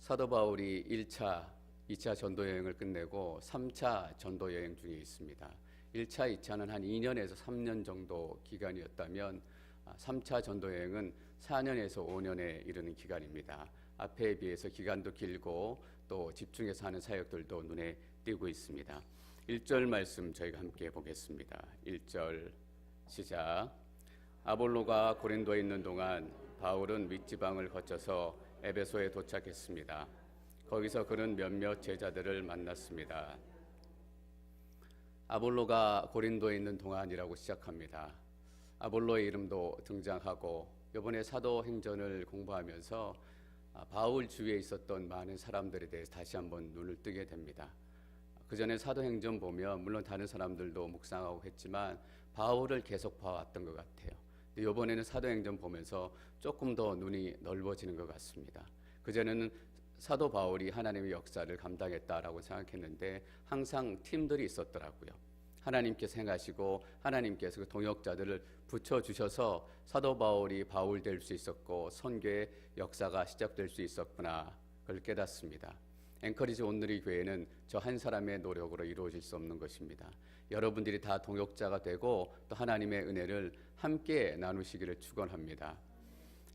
사도 바울이 1차, 2차 전도 여행을 끝내고 3차 전도 여행 중에 있습니다. 1차, 2차는 한 2년에서 3년 정도 기간이었다면 3차 전도 여행은 4년에서 5년에 이르는 기간입니다. 앞에 비해서 기간도 길고 또 집중해서 하는 사역들도 눈에 띄고 있습니다. 1절 말씀 저희가 함께 보겠습니다. 1절 시작. 아볼로가 고린도에 있는 동안 바울은 윗지방을 거쳐서 에베소에 도착했습니다. 거기서 그는 몇몇 제자들을 만났습니다. 아볼로가 고린도에 있는 동안이라고 시작합니다. 아볼로의 이름도 등장하고 이번에 사도행전을 공부하면서 바울 주위에 있었던 많은 사람들에 대해서 다시 한번 눈을 뜨게 됩니다. 그 전에 사도행전 보면 물론 다른 사람들도 묵상하고 했지만 바울을 계속 봐왔던 것 같아요. 근데 이번에는 사도행전 보면서 조금 더 눈이 넓어지는 것 같습니다. 그전에는 사도 바울이 하나님의 역사를 감당했다라고 생각했는데 항상 팀들이 있었더라고요. 하나님께서 행하시고 하나님께서 그 동역자들을 붙여주셔서 사도 바울이 바울 될 수 있었고 선교의 역사가 시작될 수 있었구나, 그걸 깨닫습니다. 앵커리지 온누리 교회는 저 한 사람의 노력으로 이루어질 수 없는 것입니다. 여러분들이 다 동역자가 되고 또 하나님의 은혜를 함께 나누시기를 축원합니다.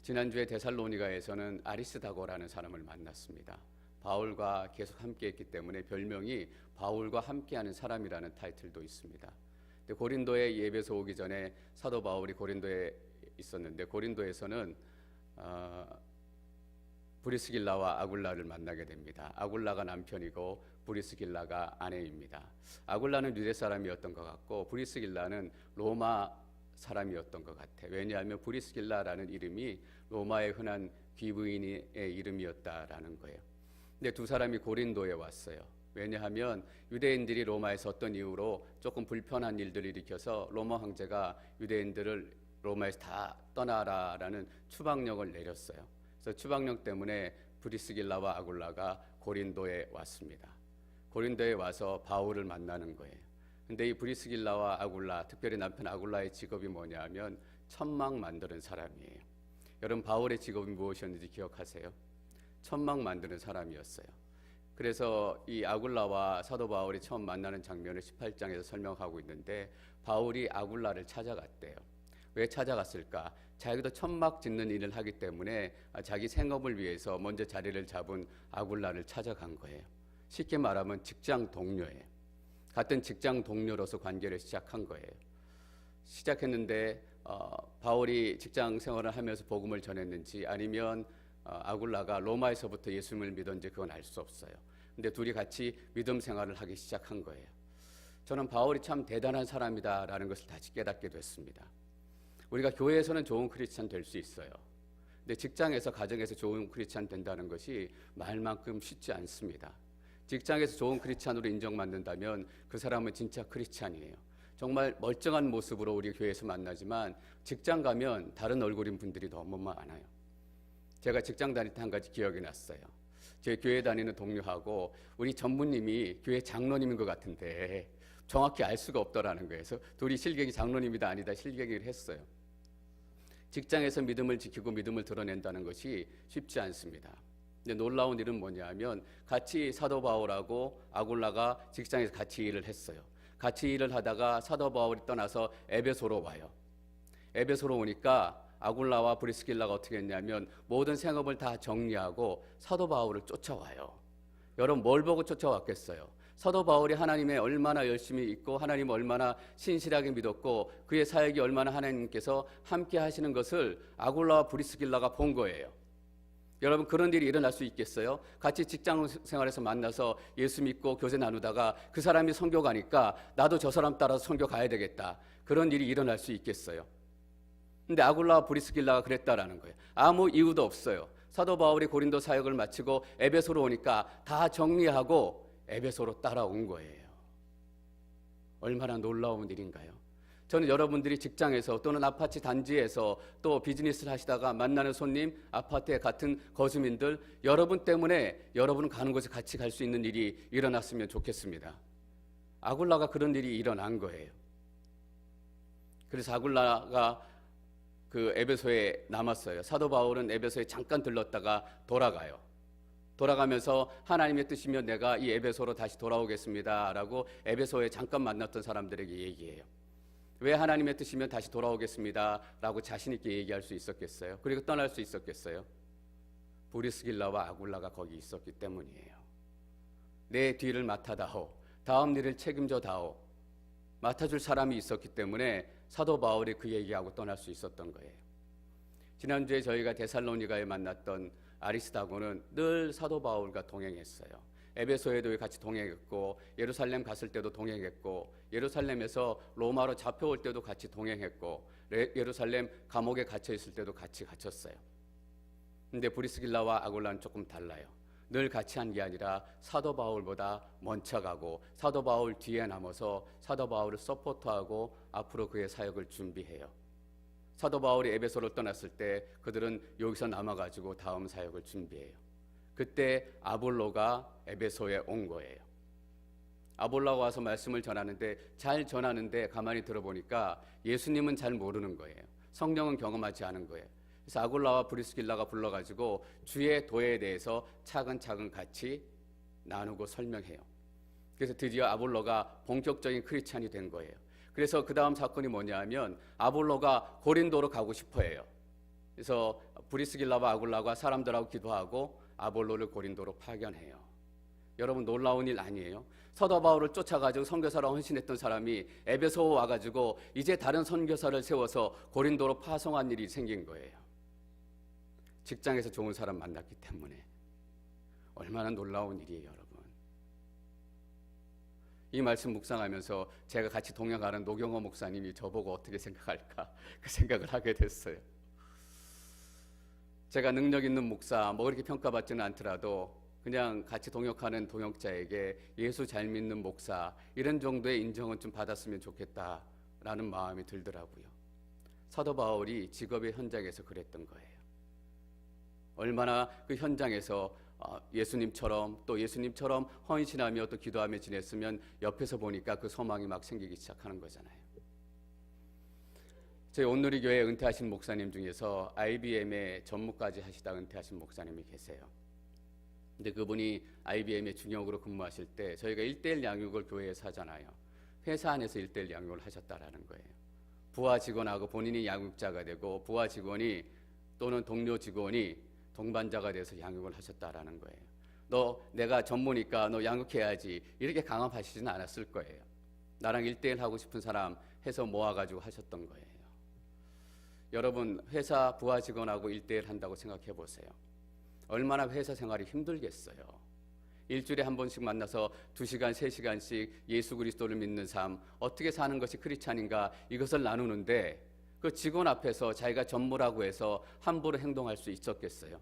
지난주에 데살로니가에서는 아리스다고라는 사람을 만났습니다. 바울과 계속 함께했기 때문에 별명이 바울과 함께하는 사람이라는 타이틀도 있습니다. 근데 고린도에 예배소 오기 전에 사도 바울이 고린도에 있었는데 고린도에서는 브리스길라와 아굴라를 만나게 됩니다. 아굴라가 남편이고 브리스길라가 아내입니다. 아굴라는 유대 사람이었던 것 같고 브리스길라는 로마 사람이었던 것 같아요. 왜냐하면 브리스길라라는 이름이 로마의 흔한 귀부인의 이름이었다라는 거예요. 근데 두 사람이 고린도에 왔어요. 왜냐하면 유대인들이 로마에서 어떤 이유로 조금 불편한 일들을 일으켜서 로마 황제가 유대인들을 로마에서 다 떠나라라는 추방령을 내렸어요. 그래서 추방령 때문에 브리스길라와 아굴라가 고린도에 왔습니다. 고린도에 와서 바울을 만나는 거예요. 근데 이 브리스길라와 아굴라, 특별히 남편 아굴라의 직업이 뭐냐면 천막 만드는 사람이에요. 여러분 바울의 직업이 무엇이었는지 기억하세요? 천막 만드는 사람이었어요. 그래서 이 아굴라와 사도 바울이 처음 만나는 장면을 18장에서 설명하고 있는데 바울이 아굴라를 찾아갔대요. 왜 찾아갔을까? 자기도 천막 짓는 일을 하기 때문에 자기 생업을 위해서 먼저 자리를 잡은 아굴라를 찾아간 거예요. 쉽게 말하면 직장 동료예요. 같은 직장 동료로서 관계를 시작한 거예요. 시작했는데 바울이 직장 생활을 하면서 복음을 전했는지 아니면 아굴라가 로마에서부터 예수님을 믿었는지 그건 알 수 없어요. 근데 둘이 같이 믿음 생활을 하기 시작한 거예요. 저는 바울이 참 대단한 사람이다라는 것을 다시 깨닫게 됐습니다. 우리가 교회에서는 좋은 크리스찬 될 수 있어요. 근데 직장에서 가정에서 좋은 크리스찬 된다는 것이 말만큼 쉽지 않습니다. 직장에서 좋은 크리스찬으로 인정받는다면 그 사람은 진짜 크리스찬이에요. 정말 멀쩡한 모습으로 우리 교회에서 만나지만 직장 가면 다른 얼굴인 분들이 너무 많아요. 제가 직장 다닐 때 한 가지 기억이 났어요. 제 교회 다니는 동료하고 우리 전무님이 교회 장로님인 것 같은데 정확히 알 수가 없더라는 거예요. 그래서 둘이 실격이 장로님이다 아니다 실격을 했어요. 직장에서 믿음을 지키고 믿음을 드러낸다는 것이 쉽지 않습니다. 근데 놀라운 일은 뭐냐면 같이 사도 바울하고 아굴라가 직장에서 같이 일을 했어요. 같이 일을 하다가 사도 바울이 떠나서 에베소로 와요. 에베소로 오니까 아굴라와 브리스길라가 어떻게 했냐면 모든 생업을 다 정리하고 사도 바울을 쫓아와요. 여러분 뭘 보고 쫓아왔겠어요? 사도 바울이 하나님의 얼마나 열심히 있고 하나님을 얼마나 신실하게 믿었고 그의 사역이 얼마나 하나님께서 함께 하시는 것을 아굴라와 브리스길라가 본 거예요. 여러분 그런 일이 일어날 수 있겠어요? 같이 직장 생활에서 만나서 예수 믿고 교제 나누다가 그 사람이 선교 가니까 나도 저 사람 따라서 선교 가야 되겠다. 그런 일이 일어날 수 있겠어요? 근데 아굴라와 브리스길라가 그랬다라는 거예요. 아무 이유도 없어요. 사도 바울이 고린도 사역을 마치고 에베소로 오니까 다 정리하고 에베소로 따라온 거예요. 얼마나 놀라운 일인가요? 저는 여러분들이 직장에서 또는 아파트 단지에서 또 비즈니스를 하시다가 만나는 손님, 아파트에 같은 거주민들 여러분 때문에 여러분 가는 곳에 같이 갈 수 있는 일이 일어났으면 좋겠습니다. 아굴라가 그런 일이 일어난 거예요. 그래서 아굴라가 그 에베소에 남았어요. 사도 바울은 에베소에 잠깐 들렀다가 돌아가요. 돌아가면서 하나님의 뜻이면 내가 이 에베소로 다시 돌아오겠습니다라고 에베소에 잠깐 만났던 사람들에게 얘기해요. 왜 하나님의 뜻이면 다시 돌아오겠습니다라고 자신 있게 얘기할 수 있었겠어요? 그리고 떠날 수 있었겠어요? 브리스길라와 아굴라가 거기 있었기 때문이에요. 내 뒤를 맡아다오, 다음 일을 책임져다오, 맡아줄 사람이 있었기 때문에 사도 바울이 그 얘기하고 떠날 수 있었던 거예요. 지난주에 저희가 데살로니가에 만났던 아리스다고는 늘 사도 바울과 동행했어요. 에베소에도 같이 동행했고, 예루살렘 갔을 때도 동행했고, 예루살렘에서 로마로 잡혀올 때도 같이 동행했고, 예루살렘 감옥에 갇혀 있을 때도 같이 갇혔어요. 근데 브리스길라와 아굴라는 조금 달라요. 늘 같이 한 게 아니라 사도 바울보다 먼저 가고 사도 바울 뒤에 남아서 사도 바울을 서포트하고 앞으로 그의 사역을 준비해요. 사도 바울이 에베소를 떠났을 때 그들은 여기서 남아가지고 다음 사역을 준비해요. 그때 아볼로가 에베소에 온 거예요. 아볼로가 와서 말씀을 전하는데 잘 전하는데 가만히 들어보니까 예수님은 잘 모르는 거예요. 성령은 경험하지 않은 거예요. 그래서 아굴라와 브리스길라가 불러가지고 주의 도에 대해서 차근차근 같이 나누고 설명해요. 그래서 드디어 아볼로가 본격적인 크리스찬이 된 거예요. 그래서 그 다음 사건이 뭐냐면 아볼로가 고린도로 가고 싶어해요. 그래서 브리스길라와 아굴라가 사람들하고 기도하고 아볼로를 고린도로 파견해요. 여러분 놀라운 일 아니에요? 사도 바울을 쫓아가지고 선교사로 헌신했던 사람이 에베소 와가지고 이제 다른 선교사를 세워서 고린도로 파송한 일이 생긴 거예요. 직장에서 좋은 사람 만났기 때문에. 얼마나 놀라운 일이에요, 여러분. 이 말씀 묵상하면서 제가 같이 동행하는 노경호 목사님이 저보고 어떻게 생각할까 그 생각을 하게 됐어요. 제가 능력 있는 목사 뭐 그렇게 평가받지는 않더라도 그냥 같이 동역하는 동역자에게 예수 잘 믿는 목사 이런 정도의 인정은 좀 받았으면 좋겠다라는 마음이 들더라고요. 사도 바울이 직업의 현장에서 그랬던 거예요. 얼마나 그 현장에서 예수님처럼 또 예수님처럼 헌신하며 또 기도하며 지냈으면 옆에서 보니까 그 소망이 막 생기기 시작하는 거잖아요. 저희 온누리교회 은퇴하신 목사님 중에서 IBM에 전무까지 하시다 은퇴하신 목사님이 계세요. 근데 그분이 IBM에 중역으로 근무하실 때 저희가 1:1 양육을 교회에서 하잖아요. 회사 안에서 1:1 양육을 하셨다라는 거예요. 부하 직원하고 본인이 양육자가 되고 부하 직원이 또는 동료 직원이 동반자가 돼서 양육을 하셨다라는 거예요. 너 내가 전무니까 너 양육해야지 이렇게 강압하시지는 않았을 거예요. 나랑 1:1 하고 싶은 사람 해서 모아가지고 하셨던 거예요. 여러분 회사 부하 직원하고 1:1 한다고 생각해 보세요. 얼마나 회사 생활이 힘들겠어요. 일주일에 한 번씩 만나서 2시간, 3시간씩 예수 그리스도를 믿는 삶, 어떻게 사는 것이 크리스찬인가 이것을 나누는데 그 직원 앞에서 자기가 전무라고 해서 함부로 행동할 수 있었겠어요?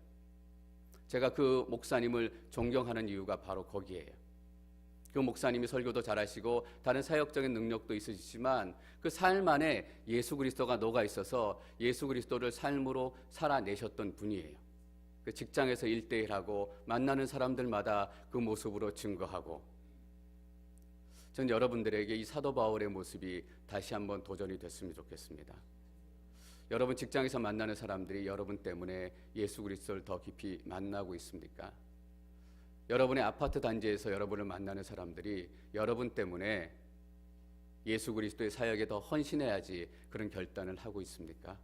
제가 그 목사님을 존경하는 이유가 바로 거기에요. 그 목사님이 설교도 잘하시고 다른 사역적인 능력도 있으시지만 그 삶 안에 예수 그리스도가 녹아 있어서 예수 그리스도를 삶으로 살아내셨던 분이에요. 그 직장에서 1:1 하고 만나는 사람들마다 그 모습으로 증거하고 전 여러분들에게 이 사도 바울의 모습이 다시 한번 도전이 됐으면 좋겠습니다. 여러분 직장에서 만나는 사람들이 여러분 때문에 예수 그리스도를 더 깊이 만나고 있습니까? 여러분의 아파트 단지에서 여러분을 만나는 사람들이 여러분 때문에 예수 그리스도의 사역에 더 헌신해야지 그런 결단을 하고 있습니까?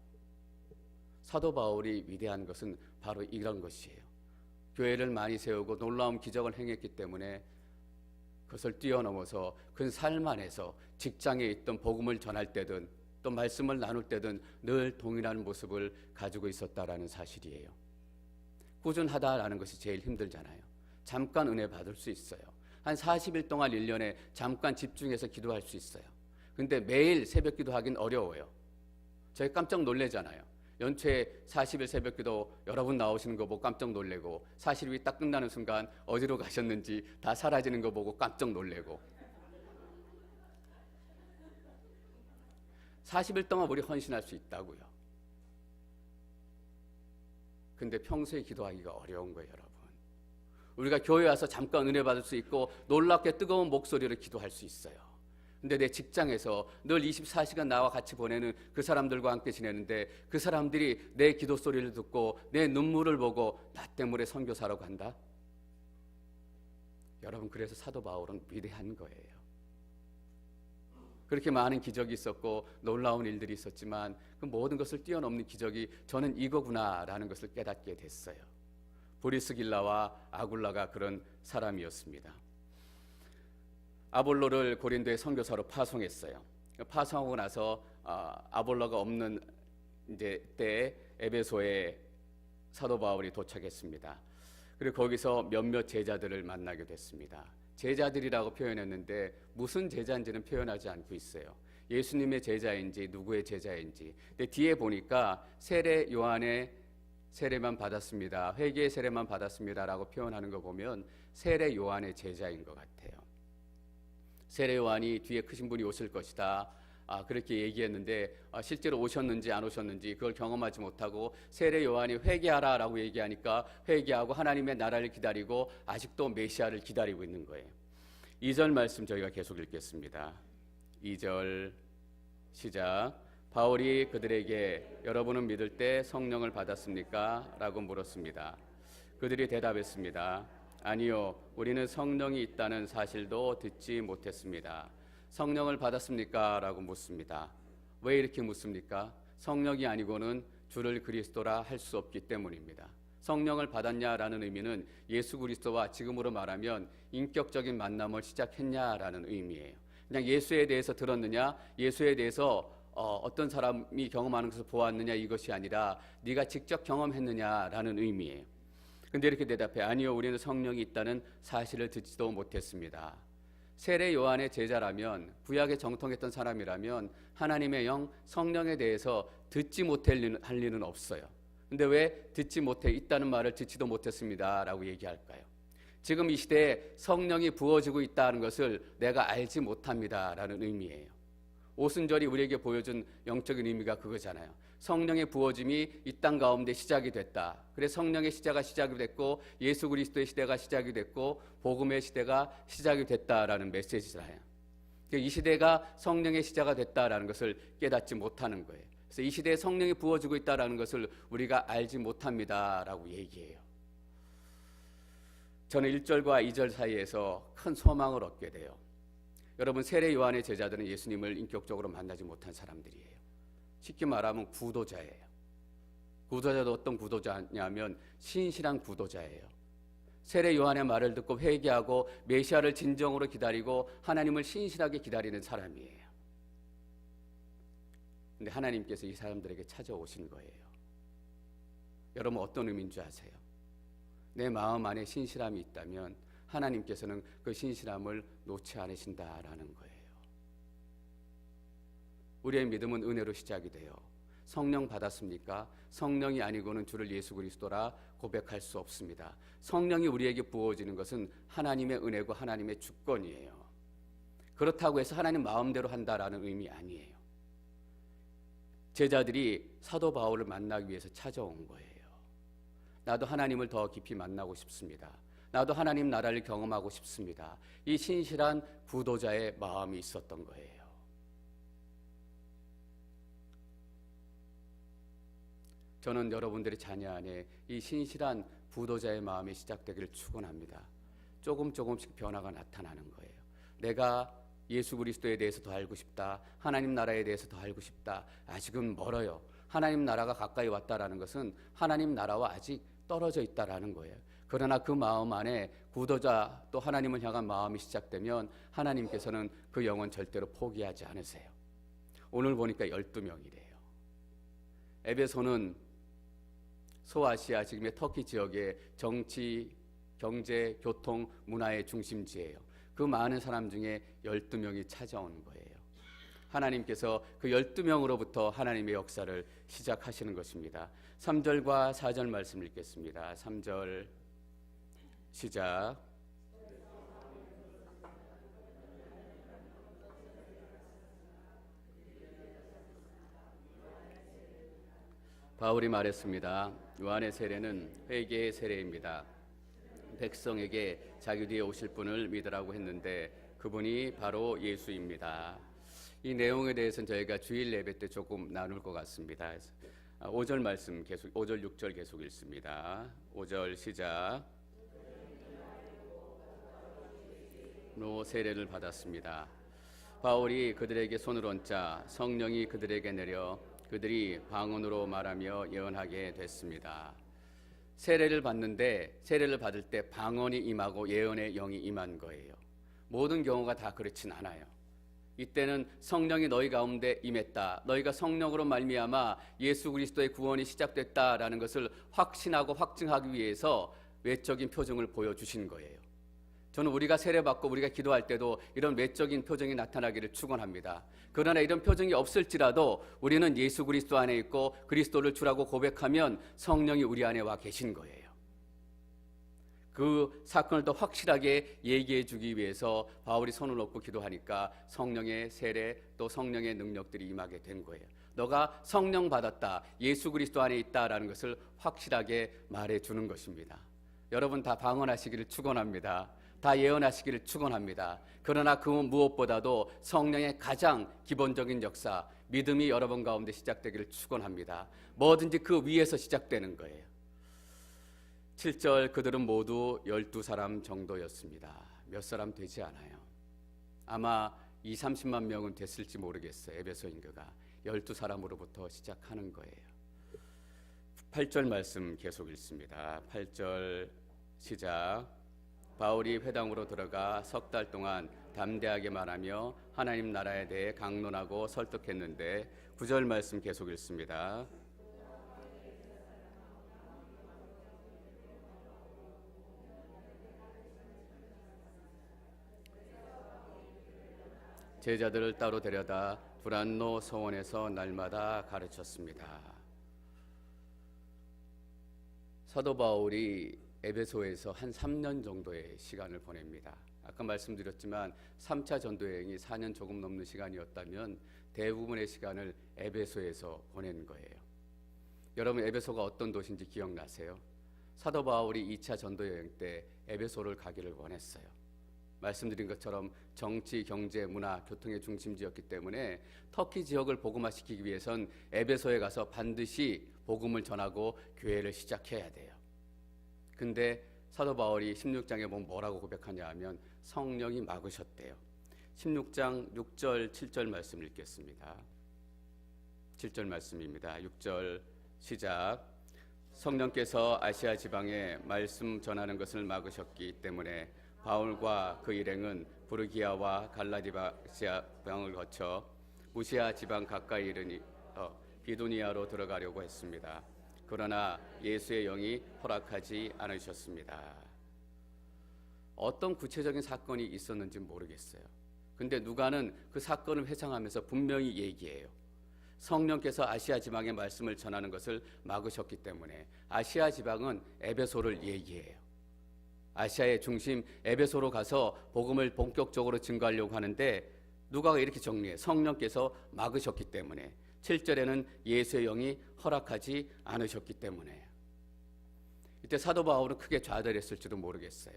사도 바울이 위대한 것은 바로 이런 것이에요. 교회를 많이 세우고 놀라운 기적을 행했기 때문에 그것을 뛰어넘어서 그 삶 안에서 직장에 있던 복음을 전할 때든 또 말씀을 나눌 때든 늘 동일한 모습을 가지고 있었다라는 사실이에요. 꾸준하다라는 것이 제일 힘들잖아요. 잠깐 은혜 받을 수 있어요. 한 40일 동안 1년에 잠깐 집중해서 기도할 수 있어요. 근데 매일 새벽 기도하긴 어려워요. 저희 깜짝 놀래잖아요. 연초에 40일 새벽 기도 여러분 나오시는 거 보고 깜짝 놀래고 40일이 딱 끝나는 순간 어디로 가셨는지 다 사라지는 거 보고 깜짝 놀래고 40일 동안 우리 헌신할 수 있다고요. 근데 평소에 기도하기가 어려운 거예요, 여러분. 우리가 교회 와서 잠깐 은혜 받을 수 있고 놀랍게 뜨거운 목소리로 기도할 수 있어요. 근데 내 직장에서 늘 24시간 나와 같이 보내는 그 사람들과 함께 지내는데 그 사람들이 내 기도 소리를 듣고 내 눈물을 보고 나 때문에 선교사로 간다? 여러분, 그래서 사도 바울은 위대한 거예요. 그렇게 많은 기적이 있었고 놀라운 일들이 있었지만 그 모든 것을 뛰어넘는 기적이 저는 이거구나라는 것을 깨닫게 됐어요. 브리스길라와 아굴라가 그런 사람이었습니다. 아볼로를 고린도에 선교사로 파송했어요. 파송하고 나서 아볼로가 없는 이제 때에 에베소에 사도 바울이 도착했습니다. 그리고 거기서 몇몇 제자들을 만나게 됐습니다. 제자들이라고 표현했는데 무슨 제자인지는 표현하지 않고 있어요. 예수님의 제자인지 누구의 제자인지. 근데 뒤에 보니까 세례 요한의 세례만 받았습니다, 회개의 세례만 받았습니다라고 표현하는 거 보면 세례 요한의 제자인 것 같아요. 세례 요한이 뒤에 크신 분이 오실 것이다, 그렇게 얘기했는데 실제로 오셨는지 안 오셨는지 그걸 경험하지 못하고 세례 요한이 회개하라라고 얘기하니까 회개하고 하나님의 나라를 기다리고 아직도 메시아를 기다리고 있는 거예요. 2절 말씀 저희가 계속 읽겠습니다. 2절 시작. 바울이 그들에게 여러분은 믿을 때 성령을 받았습니까? 라고 물었습니다. 그들이 대답했습니다. 아니요, 우리는 성령이 있다는 사실도 듣지 못했습니다. 성령을 받았습니까? 라고 묻습니다. 왜 이렇게 묻습니까? 성령이 아니고는 주를 그리스도라 할 수 없기 때문입니다. 성령을 받았냐라는 의미는 예수 그리스도와 지금으로 말하면 인격적인 만남을 시작했냐라는 의미예요. 그냥 예수에 대해서 들었느냐, 예수에 대해서 어떤 사람이 경험하는 것을 보았느냐, 이것이 아니라 네가 직접 경험했느냐라는 의미예요. 근데 이렇게 대답해. 아니요, 우리는 성령이 있다는 사실을 듣지도 못했습니다. 세례 요한의 제자라면, 구약에 정통했던 사람이라면 하나님의 영 성령에 대해서 듣지 못할 리는 없어요. 근데 왜 듣지 못해, 있다는 말을 듣지도 못했습니다 라고 얘기할까요? 지금 이 시대에 성령이 부어지고 있다는 것을 내가 알지 못합니다 라는 의미예요. 오순절이 우리에게 보여준 영적인 의미가 그거잖아요. 성령의 부어짐이 이 땅 가운데 시작이 됐다. 그래서 성령의 시작이 됐고 예수 그리스도의 시대가 시작이 됐고 복음의 시대가 시작이 됐다라는 메시지잖아요. 이 시대가 성령의 시작이 됐다라는 것을 깨닫지 못하는 거예요. 그래서 이 시대에 성령이 부어지고 있다라는 것을 우리가 알지 못합니다라고 얘기해요. 저는 1절과 2절 사이에서 큰 소망을 얻게 돼요. 여러분, 세례 요한의 제자들은 예수님을 인격적으로 만나지 못한 사람들이에요. 쉽게 말하면 구도자예요. 구도자도 어떤 구도자냐면 신실한 구도자예요. 세례 요한의 말을 듣고 회개하고 메시아를 진정으로 기다리고 하나님을 신실하게 기다리는 사람이에요. 근데 하나님께서 이 사람들에게 찾아오신 거예요. 여러분, 어떤 의미인 줄 아세요? 내 마음 안에 신실함이 있다면 하나님께서는 그 신실함을 놓지 않으신다라는 거예요. 우리의 믿음은 은혜로 시작이 돼요. 성령 받았습니까? 성령이 아니고는 주를 예수 그리스도라 고백할 수 없습니다. 성령이 우리에게 부어지는 것은 하나님의 은혜고 하나님의 주권이에요. 그렇다고 해서 하나님 마음대로 한다라는 의미 아니에요. 제자들이 사도 바울을 만나기 위해서 찾아온 거예요. 나도 하나님을 더 깊이 만나고 싶습니다. 나도 하나님 나라를 경험하고 싶습니다. 이 신실한 구도자의 마음이 있었던 거예요. 저는 여러분들의 자녀 안에 이 신실한 구도자의 마음이 시작되기를 축원합니다. 조금씩 변화가 나타나는 거예요. 내가 예수 그리스도에 대해서 더 알고 싶다. 하나님 나라에 대해서 더 알고 싶다. 아직은 멀어요. 하나님 나라가 가까이 왔다라는 것은 하나님 나라와 아직 떨어져 있다라는 거예요. 그러나 그 마음 안에 구도자 또 하나님을 향한 마음이 시작되면 하나님께서는 그 영혼 절대로 포기하지 않으세요. 오늘 보니까 12명이래요. 에베소는 소아시아, 지금의 터키 지역의 정치, 경제, 교통, 문화의 중심지예요. 그 많은 사람 중에 12명이 찾아오는 거예요. 하나님께서 그 12명으로부터 하나님의 역사를 시작하시는 것입니다. 3절과 4절 말씀 읽겠습니다. 3절 시작. 바울이 말했습니다. 요한의 세례는 회개의 세례입니다. 백성에게 자기 뒤에 오실 분을 믿으라고 했는데 그분이 바로 예수입니다. 이 내용에 대해서는 저희가 주일 예배 때 조금 나눌 것 같습니다. 5절 말씀 계속, 5절 6절 계속 읽습니다. 5절 시작. 세례를 받았습니다. 바울이 그들에게 손을 얹자 성령이 그들에게 내려 그들이 방언으로 말하며 예언하게 됐습니다. 세례를 받는데 세례를 받을 때 방언이 임하고 예언의 영이 임한 거예요. 모든 경우가 다 그렇진 않아요. 이때는 성령이 너희 가운데 임했다. 너희가 성령으로 말미암아 예수 그리스도의 구원이 시작됐다라는 것을 확신하고 확증하기 위해서 외적인 표정을 보여주신 거예요. 저는 우리가 세례받고 우리가 기도할 때도 이런 외적인 표정이 나타나기를 축원합니다. 그러나 이런 표정이 없을지라도 우리는 예수 그리스도 안에 있고 그리스도를 주라고 고백하면 성령이 우리 안에 와 계신 거예요. 그 사건을 더 확실하게 얘기해 주기 위해서 바울이 손을 놓고 기도하니까 성령의 세례 또 성령의 능력들이 임하게 된 거예요. 너가 성령 받았다, 예수 그리스도 안에 있다라는 것을 확실하게 말해 주는 것입니다. 여러분 다 방언하시기를 축원합니다. 다 예언하시기를 축원합니다. 그러나 그 무엇보다도 성령의 가장 기본적인 역사, 믿음이 여러분 가운데 시작되기를 축원합니다. 뭐든지 그 위에서 시작되는 거예요. 7절 그들은 모두 12사람 정도였습니다. 몇 사람 되지 않아요. 아마 20-30만 명은 됐을지 모르겠어요. 에베소 인구가 12사람으로부터 시작하는 거예요. 8절 말씀 계속 읽습니다. 8절 시작. 바울이 회당으로 들어가 석 달 동안 담대하게 말하며 하나님 나라에 대해 강론하고 설득했는데 9절 말씀 계속 읽습니다. 제자들을 따로 데려다 두란노 서원에서 날마다 가르쳤습니다. 사도 바울이 에베소에서 한 3년 정도의 시간을 보냅니다. 아까 말씀드렸지만 3차 전도 여행이 4년 조금 넘는 시간이었다면 대부분의 시간을 에베소에서 보낸 거예요. 여러분 에베소가 어떤 도시인지 기억나세요? 사도 바울이 2차 전도 여행 때 에베소를 가기를 원했어요. 말씀드린 것처럼 정치, 경제, 문화, 교통의 중심지였기 때문에 터키 지역을 복음화시키기 위해선 에베소에 가서 반드시 복음을 전하고 교회를 시작해야 돼요. 근데 사도 바울이 16장에 보면 뭐라고 고백하냐 하면 성령이 막으셨대요. 16장 6절 7절 말씀 읽겠습니다. 7절 말씀입니다. 6절 시작. 성령께서 아시아 지방에 말씀 전하는 것을 막으셨기 때문에 바울과 그 일행은 부르기아와 갈라디아 지방을 거쳐 무시아 지방 가까이 이르니 비두니아로 들어가려고 했습니다. 그러나 예수의 영이 허락하지 않으셨습니다. 어떤 구체적인 사건이 있었는지 모르겠어요. 근데 누가는 그 사건을 회상하면서 분명히 얘기해요. 성령께서 아시아 지방에 말씀을 전하는 것을 막으셨기 때문에 아시아 지방은 에베소를 얘기해요. 아시아의 중심 에베소로 가서 복음을 본격적으로 증거하려고 하는데 누가가 이렇게 정리해. 성령께서 막으셨기 때문에. 7절에는 예수의 영이 허락하지 않으셨기 때문에. 이때 사도 바울은 크게 좌절했을지도 모르겠어요.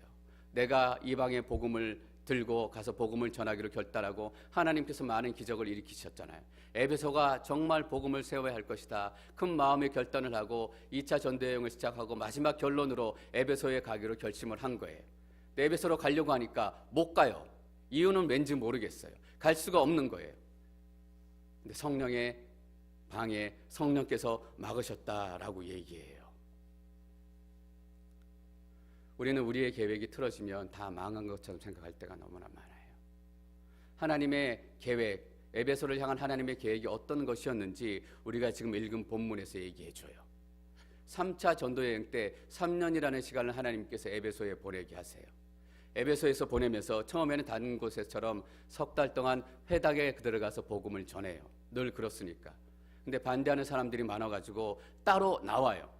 내가 이방의 복음을 들고 가서 복음을 전하기로 결단하고 하나님께서 많은 기적을 일으키셨잖아요. 에베소가 정말 복음을 세워야 할 것이다. 큰 마음의 결단을 하고 2차 전도 여행을 시작하고 마지막 결론으로 에베소에 가기로 결심을 한 거예요. 근데 에베소로 가려고 하니까 못 가요. 이유는 왠지 모르겠어요. 갈 수가 없는 거예요. 근데 성령의 방에 성령께서 막으셨다라고 얘기해요. 우리는 우리의 계획이 틀어지면 다 망한 것처럼 생각할 때가 너무나 많아요. 하나님의 계획, 에베소를 향한 하나님의 계획이 어떤 것이었는지 우리가 지금 읽은 본문에서 얘기해줘요. 3차 전도여행 때 3년이라는 시간을 하나님께서 에베소에 보내게 하세요. 에베소에서 보내면서 처음에는 다른 곳에처럼 석 달 동안 회당에 들어가서 복음을 전해요. 늘 그렇으니까. 근데 반대하는 사람들이 많아가지고 따로 나와요.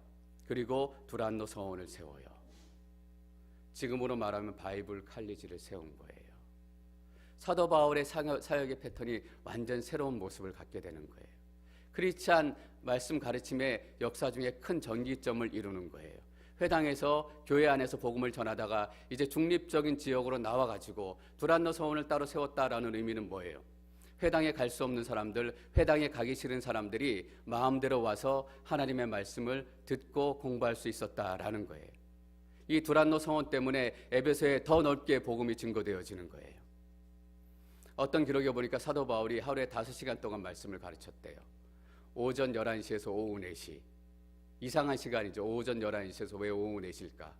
그리고 두란노 서원을 세워요. 지금으로 말하면 바이블 칼리지를 세운 거예요. 사도 바울의 사역의 패턴이 완전 새로운 모습을 갖게 되는 거예요. 크리스찬 말씀 가르침의 역사 중에 큰 전기점을 이루는 거예요. 회당에서 교회 안에서 복음을 전하다가 이제 중립적인 지역으로 나와가지고 두란노 서원을 따로 세웠다라는 의미는 뭐예요? 회당에 갈 수 없는 사람들, 회당에 가기 싫은 사람들이 마음대로 와서 하나님의 말씀을 듣고 공부할 수 있었다라는 거예요. 이 두란노 성원 때문에 에베소에 더 넓게 복음이 증거되어지는 거예요. 어떤 기록에 보니까 사도 바울이 하루에 5시간 동안 말씀을 가르쳤대요. 오전 11시에서 오후 4시. 이상한 시간이죠. 오전 11시에서 왜 오후 4시일까?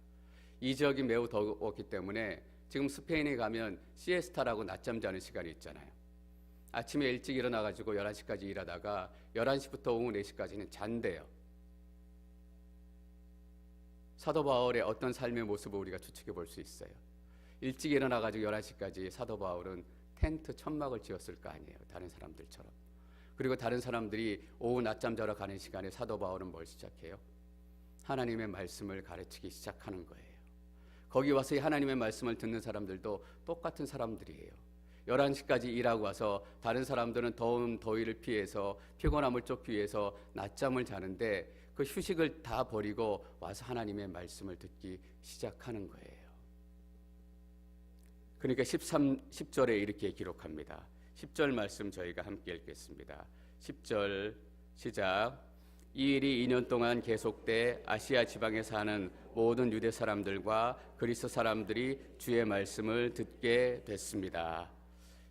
이 지역이 매우 더웠기 때문에 지금 스페인에 가면 시에스타라고 낮잠 자는 시간이 있잖아요. 아침에 일찍 일어나가지고 11시까지 일하다가 11시부터 오후 4시까지는 잔대요. 사도 바울의 어떤 삶의 모습을 우리가 추측해 볼 수 있어요. 일찍 일어나가지고 11시까지 사도 바울은 텐트 천막을 지었을 거 아니에요. 다른 사람들처럼. 그리고 다른 사람들이 오후 낮잠 자러 가는 시간에 사도 바울은 뭘 시작해요? 하나님의 말씀을 가르치기 시작하는 거예요. 거기 와서 이 하나님의 말씀을 듣는 사람들도 똑같은 사람들이에요. 11시까지 일하고 와서 다른 사람들은 더위를 피해서 피곤함을 쫓기 위해서 낮잠을 자는데 그 휴식을 다 버리고 와서 하나님의 말씀을 듣기 시작하는 거예요. 그러니까 10절에 이렇게 기록합니다. 10절 말씀 저희가 함께 읽겠습니다. 10절 시작. 이 일이 2년 동안 계속돼 아시아 지방에 사는 모든 유대 사람들과 그리스 사람들이 주의 말씀을 듣게 됐습니다.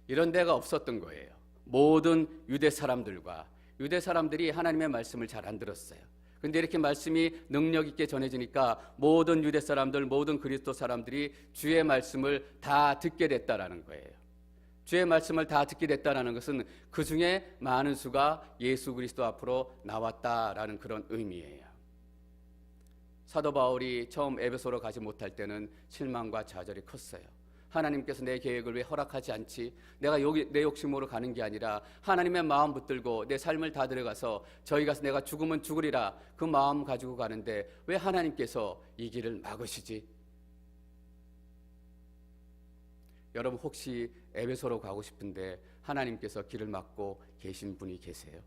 이런 데가 없었던 거예요. 모든 유대 사람들이 하나님의 말씀을 잘 안 들었어요. 근데 이렇게 말씀이 능력 있게 전해지니까 모든 유대 사람들, 모든 그리스도 사람들이 주의 말씀을 다 듣게 됐다라는 거예요. 주의 말씀을 다 듣게 됐다라는 것은 그 중에 많은 수가 예수 그리스도 앞으로 나왔다라는 그런 의미예요. 사도 바울이 처음 에베소로 가지 못할 때는 실망과 좌절이 컸어요. 하나님께서 내 계획을 왜 허락하지 않지? 내가 내 욕심으로 가는 게 아니라 하나님의 마음 붙들고 내 삶을 다 들어가서 저희 가서 내가 죽으면 죽으리라 그 마음 가지고 가는데 왜 하나님께서 이 길을 막으시지? 여러분 혹시 에베소로 가고 싶은데 하나님께서 길을 막고 계신 분이 계세요?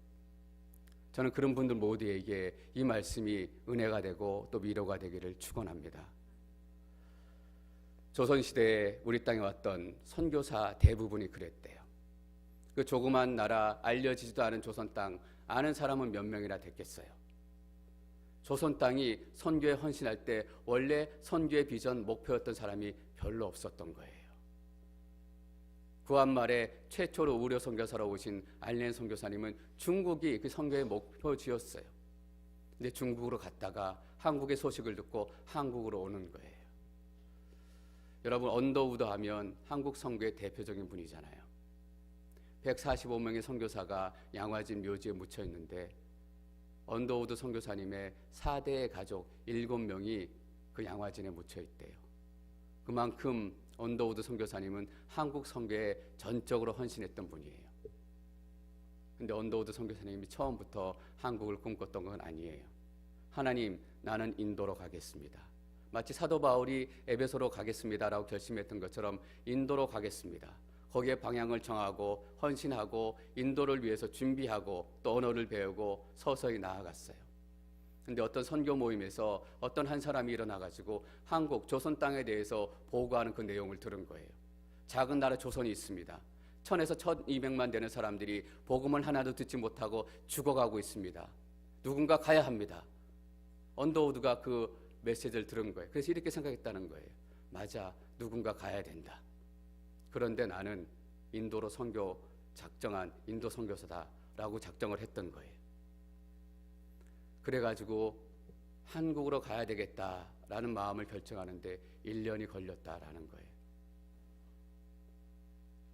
저는 그런 분들 모두에게 이 말씀이 은혜가 되고 또 위로가 되기를 축원합니다. 조선시대에 우리 땅에 왔던 선교사 대부분이 그랬대요. 그 조그만 나라 알려지지도 않은 조선 땅 아는 사람은 몇 명이나 됐겠어요. 조선 땅이 선교에 헌신할 때 원래 선교의 비전 목표였던 사람이 별로 없었던 거예요. 구한말에 최초로 우려 선교사로 오신 알렌 선교사님은 중국이 그 선교의 목표지였어요. 근데 중국으로 갔다가 한국의 소식을 듣고 한국으로 오는 거예요. 여러분 언더우드 하면 한국 선교의 대표적인 분이잖아요. 145명의 선교사가 양화진 묘지에 묻혀 있는데 언더우드 선교사님의 4대의 가족 7명이 그 양화진에 묻혀 있대요. 그만큼 언더우드 선교사님은 한국 선교에 전적으로 헌신했던 분이에요. 근데 언더우드 선교사님이 처음부터 한국을 꿈꿨던 건 아니에요. 하나님, 나는 인도로 가겠습니다. 마치 사도 바울이 에베소로 가겠습니다라고 결심했던 것처럼 인도로 가겠습니다. 거기에 방향을 정하고 헌신하고 인도를 위해서 준비하고 또 언어를 배우고 서서히 나아갔어요. 근데 어떤 선교 모임에서 어떤 한 사람이 일어나가지고 한국 조선 땅에 대해서 보고하는 그 내용을 들은 거예요. 작은 나라 조선이 있습니다. 1000에서 1200만 되는 사람들이 복음을 하나도 듣지 못하고 죽어가고 있습니다. 누군가 가야 합니다. 언더우드가 그 메시지를 들은 거예요. 그래서 이렇게 생각했다는 거예요. 맞아, 누군가 가야 된다. 그런데 나는 인도로 선교 작정한 인도 선교사다라고 작정을 했던 거예요. 그래가지고 한국으로 가야 되겠다라는 마음을 결정하는데 1년이 걸렸다라는 거예요.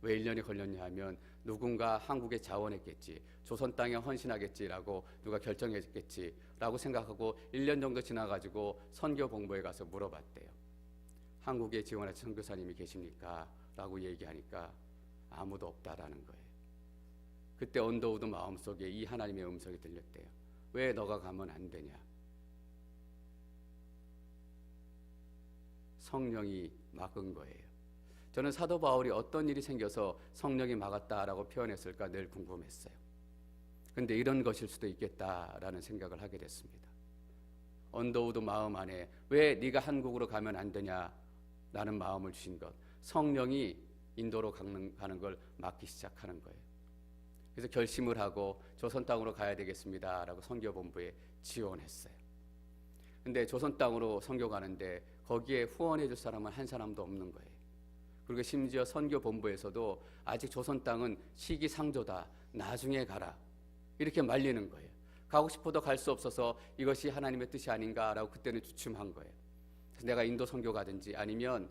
왜 1년이 걸렸냐 하면 누군가 한국에 자원했겠지, 조선 땅에 헌신하겠지라고 누가 결정했겠지라고 생각하고 1년 정도 지나가지고 선교 본부에 가서 물어봤대요. 한국에 지원하신 선교사님이 계십니까? 라고 얘기하니까 아무도 없다라는 거예요. 그때 언더우드 마음속에 이 하나님의 음성이 들렸대요. 왜 너가 가면 안 되냐? 성령이 막은 거예요. 저는 사도 바울이 어떤 일이 생겨서 성령이 막았다라고 표현했을까 늘 궁금했어요. 근데 이런 것일 수도 있겠다라는 생각을 하게 됐습니다. 언더우드 마음 안에 왜 네가 한국으로 가면 안 되냐라는 마음을 주신 것, 성령이 인도로 가는 걸 막기 시작하는 거예요. 그래서 결심을 하고 조선 땅으로 가야 되겠습니다라고 선교본부에 지원했어요. 근데 조선 땅으로 선교 가는데 거기에 후원해 줄 사람은 한 사람도 없는 거예요. 그리고 심지어 선교 본부에서도 아직 조선 땅은 시기상조다, 나중에 가라, 이렇게 말리는 거예요. 가고 싶어도 갈 수 없어서 이것이 하나님의 뜻이 아닌가라고 그때는 주춤한 거예요. 그래서 내가 인도 선교 가든지 아니면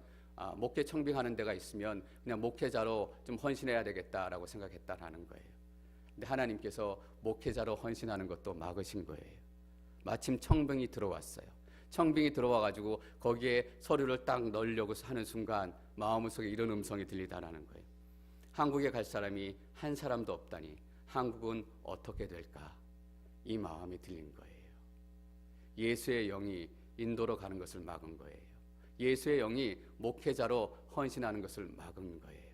목회 청빙하는 데가 있으면 그냥 목회자로 좀 헌신해야 되겠다라고 생각했다라는 거예요. 근데 하나님께서 목회자로 헌신하는 것도 막으신 거예요. 마침 청빙이 들어왔어요. 청빙이 들어와가지고 거기에 서류를 딱 넣으려고 하는 순간 마음속에 이런 음성이 들리다라는 거예요. 한국에 갈 사람이 한 사람도 없다니 한국은 어떻게 될까? 이 마음이 들린 거예요. 예수의 영이 인도로 가는 것을 막은 거예요. 예수의 영이 목회자로 헌신하는 것을 막은 거예요.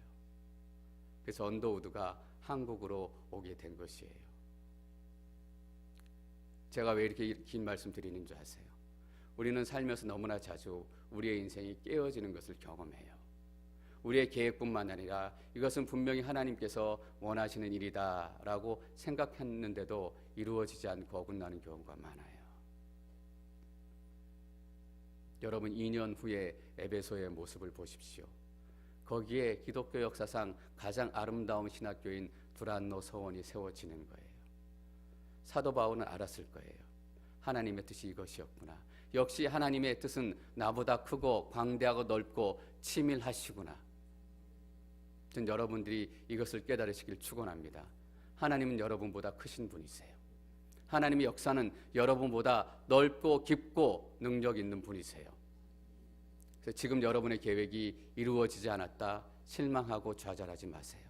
그래서 언더우드가 한국으로 오게 된 것이에요. 제가 왜 이렇게 긴 말씀 드리는 줄 아세요? 우리는 살면서 너무나 자주 우리의 인생이 깨어지는 것을 경험해요. 우리의 계획뿐만 아니라 이것은 분명히 하나님께서 원하시는 일이다라고 생각했는데도 이루어지지 않고 어긋나는 경우가 많아요. 여러분 2년 후에 에베소의 모습을 보십시오. 거기에 기독교 역사상 가장 아름다운 신학교인 두란노 서원이 세워지는 거예요. 사도 바울은 알았을 거예요. 하나님의 뜻이 이것이었구나. 역시 하나님의 뜻은 나보다 크고 광대하고 넓고 치밀하시구나. 전 여러분들이 이것을 깨달으시길 축원합니다. 하나님은 여러분보다 크신 분이세요. 하나님의 역사는 여러분보다 넓고 깊고 능력 있는 분이세요. 그래서 지금 여러분의 계획이 이루어지지 않았다 실망하고 좌절하지 마세요.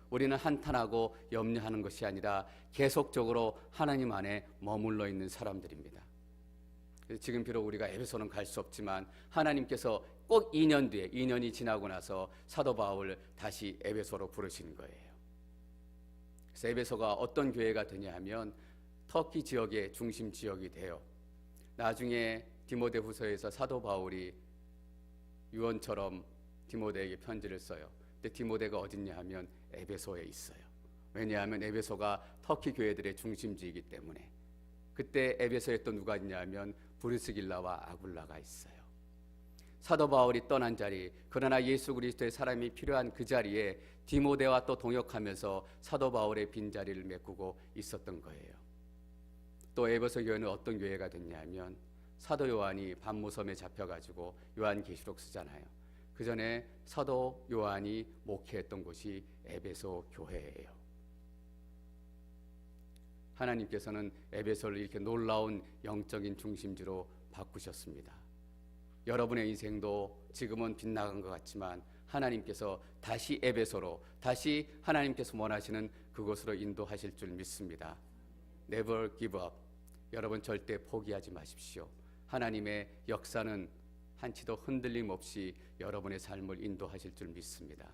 우리는 한탄하고 염려하는 것이 아니라 계속적으로 하나님 안에 머물러 있는 사람들입니다. 그래서 지금 비록 우리가 에베소는 갈 수 없지만 하나님께서 꼭 2년 뒤에 2년이 지나고 나서 사도 바울을 다시 에베소로 부르신 거예요. 그래서 에베소가 어떤 교회가 되냐 하면 터키 지역의 중심 지역이 돼요. 나중에 디모데후서에서 사도 바울이 유언처럼 디모데에게 편지를 써요. 근데 디모데가 어딨냐 하면 에베소에 있어요. 왜냐하면 에베소가 터키 교회들의 중심지이기 때문에. 그때 에베소에 또 누가 있냐 하면 브리스길라와 아굴라가 있어요. 사도 바울이 떠난 자리, 그러나 예수 그리스도의 사람이 필요한 그 자리에 디모데와 또 동역하면서 사도 바울의 빈자리를 메꾸고 있었던 거예요. 또 에베소 교회는 어떤 교회가 됐냐 하면 사도 요한이 반모섬에 잡혀가지고 요한계시록 쓰잖아요. 그 전에 사도 요한이 목회했던 곳이 에베소 교회예요. 하나님께서는 에베소를 이렇게 놀라운 영적인 중심지로 바꾸셨습니다. 여러분의 인생도 지금은 빗나간 것 같지만 하나님께서 다시 에베소로, 다시 하나님께서 원하시는 그곳으로 인도하실 줄 믿습니다. Never give up. 여러분 절대 포기하지 마십시오. 하나님의 역사는 한치도 흔들림 없이 여러분의 삶을 인도하실 줄 믿습니다.